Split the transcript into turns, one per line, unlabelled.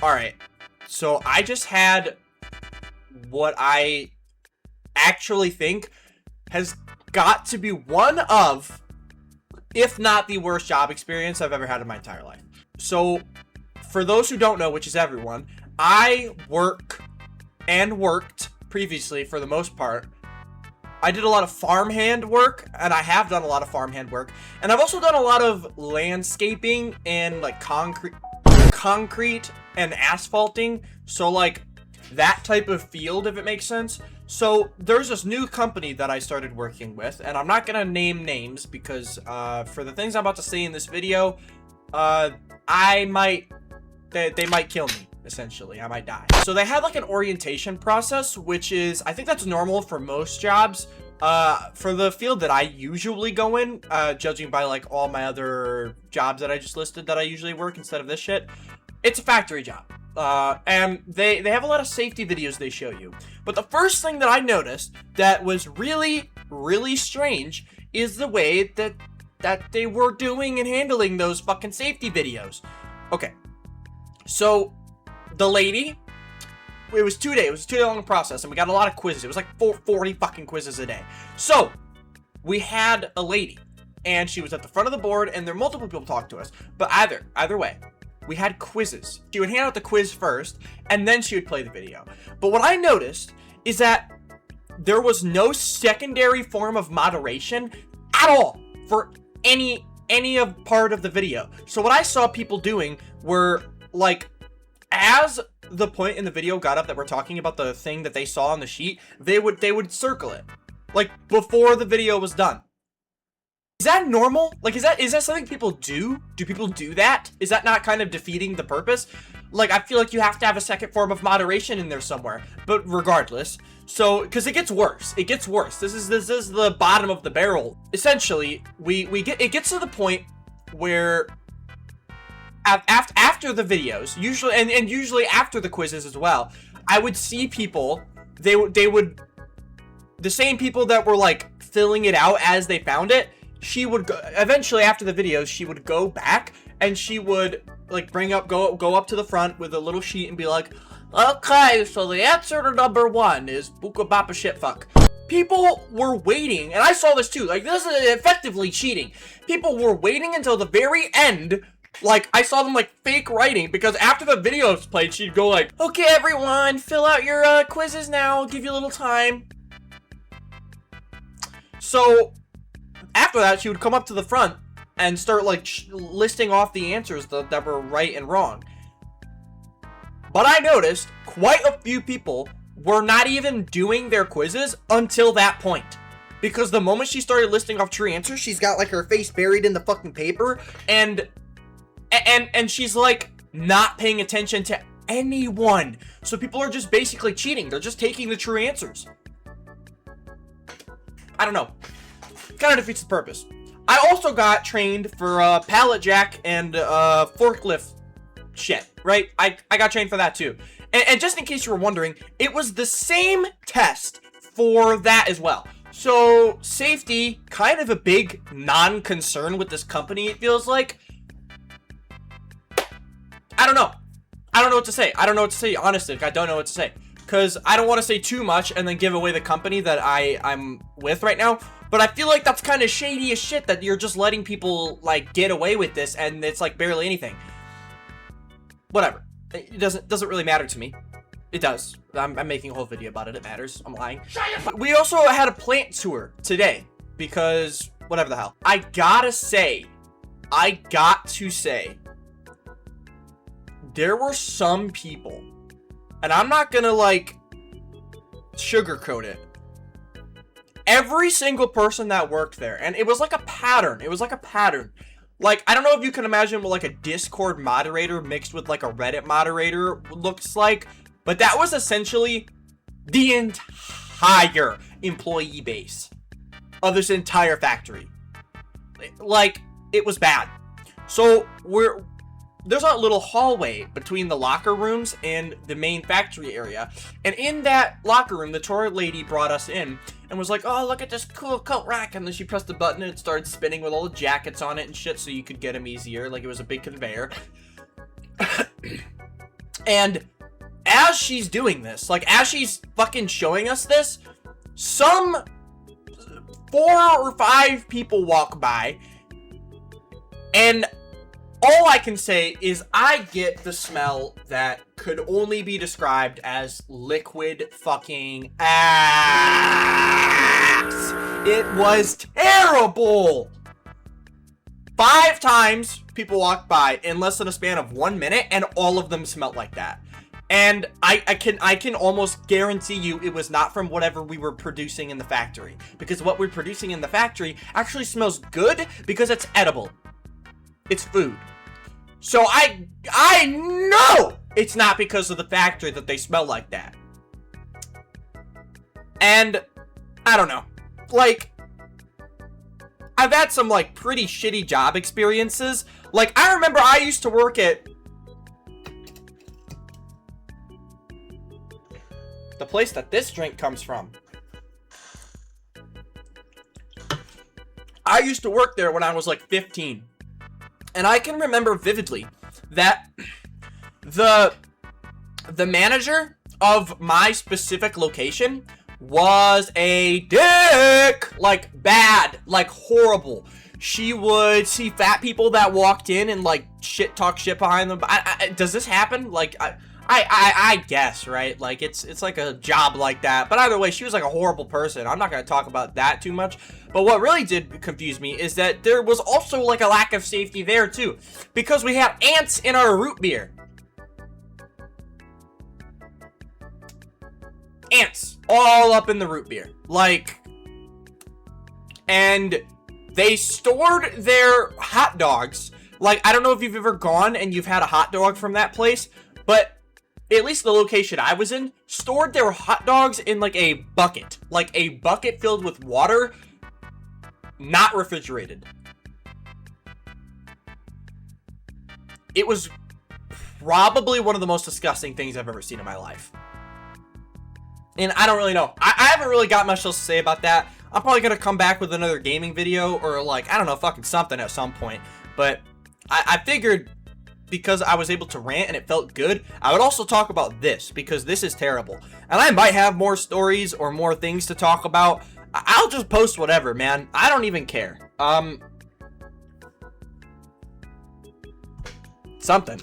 Alright, so I just had what I actually think has got to be one of, if not the worst job experience I've ever had in my entire life. So, for those who don't know, which is everyone, I work and worked previously for the most part. I did a lot of farmhand work, and I have done a lot of farmhand work, and I've also done a lot of landscaping and like concrete and asphalting, so like that type of field, if it makes sense. So there's this new company that I started working with, and I'm not gonna name names because for the things I'm about to say in this video, they might kill me. Essentially, I might die. So they had like an orientation process, which is, I think that's normal for most jobs. For the field that I usually go in, judging by like all my other jobs that I just listed that I usually work instead of this shit, it's a factory job. And they have a lot of safety videos they show you. But the first thing that I noticed that was really, really strange is the way that they were doing and handling those fucking safety videos. Okay, so the lady, it was 2 days. It was a 2 day long process, and we got a lot of quizzes. It was like 40 fucking quizzes a day. So we had a lady, and she was at the front of the board, and there were multiple people talk to us. But either way, we had quizzes. She would hand out the quiz first, and then she would play the video. But what I noticed is that there was no secondary form of moderation at all for any of part of the video. So what I saw people doing were like, as the point in the video got up that we're talking about the thing that they saw on the sheet, they would circle it, like, before the video was done. Is that normal? Like, is that something people do? Do people do that? Is that not kind of defeating the purpose? Like, I feel like you have to have a second form of moderation in there somewhere. But regardless, so, because it gets worse. It gets worse. This is the bottom of the barrel. Essentially, it gets to the point where after the videos, usually, and usually after the quizzes as well, I would see people, they would, the same people that were like filling it out as they found it, she would go, eventually after the videos, she would go back and she would like go up to the front with a little sheet and be like, okay, so the answer to number 1 is Buka Bapa Shitfuck. People were waiting, and I saw this too, like, this is effectively cheating. People were waiting until the very end. Like, I saw them, like, fake writing, because after the videos played, she'd go like, okay, everyone, fill out your, quizzes now, I'll give you a little time. So, after that, she would come up to the front and start, like, listing off the answers that were right and wrong. But I noticed quite a few people were not even doing their quizzes until that point. Because the moment she started listing off true answers, she's got, like, her face buried in the fucking paper, and she's like not paying attention to anyone. So people are just basically cheating. They're just taking the true answers. I don't know. Kind of defeats the purpose. I also got trained for pallet jack and forklift shit, right? I got trained for that too. And just in case you were wondering, it was the same test for that as well. So safety, kind of a big non-concern with this company, it feels like. I don't know. I don't know what to say. I don't know what to say, honestly. I don't know what to say. Because I don't want to say too much and then give away the company that I'm with right now. But I feel like that's kind of shady as shit that you're just letting people, like, get away with this and it's, like, barely anything. Whatever. It doesn't really matter to me. It does. I'm making a whole video about it. It matters. I'm lying. We also had a plant tour today because whatever the hell. I got to say, there were some people, and I'm not gonna, like, sugarcoat it. Every single person that worked there, and it was like a pattern. Like, I don't know if you can imagine what, like, a Discord moderator mixed with, like, a Reddit moderator looks like, but that was essentially the entire employee base of this entire factory. Like, it was bad. So, there's a little hallway between the locker rooms and the main factory area. And in that locker room, the tour lady brought us in and was like, oh, look at this cool coat rack. And then she pressed the button and it started spinning with all the jackets on it and shit so you could get them easier. Like, it was a big conveyor. And as she's doing this, like, as she's fucking showing us this, some 4 or 5 people walk by, and all I can say is I get the smell that could only be described as liquid fucking ass. It was terrible. 5 times people walked by in less than a span of 1 minute, and all of them smelled like that. And I can almost guarantee you it was not from whatever we were producing in the factory, because what we're producing in the factory actually smells good because it's edible. It's food. So I know it's not because of the factory that they smell like that. And I don't know. Like, I've had some, like, pretty shitty job experiences. Like, I remember I used to work at the place that this drink comes from. I used to work there when I was, like, 15. And I can remember vividly that the manager of my specific location was a dick. Like, bad. Like, horrible. She would see fat people that walked in and, like, talk shit behind them. Does this happen? Like, I guess, right? Like, it's like a job like that. But either way, she was like a horrible person. I'm not going to talk about that too much. But what really did confuse me is that there was also like a lack of safety there too. Because we had ants in our root beer. Ants all up in the root beer. Like, and they stored their hot dogs. Like, I don't know if you've ever gone and you've had a hot dog from that place, but at least the location I was in, stored their hot dogs in like a bucket filled with water, not refrigerated. It was probably one of the most disgusting things I've ever seen in my life. And I don't really know. I haven't really got much else to say about that. I'm probably going to come back with another gaming video or like, I don't know, fucking something at some point. But I figured because I was able to rant and it felt good, I would also talk about this because this is terrible. And I might have more stories or more things to talk about. I'll just post whatever, man. I don't even care. Something.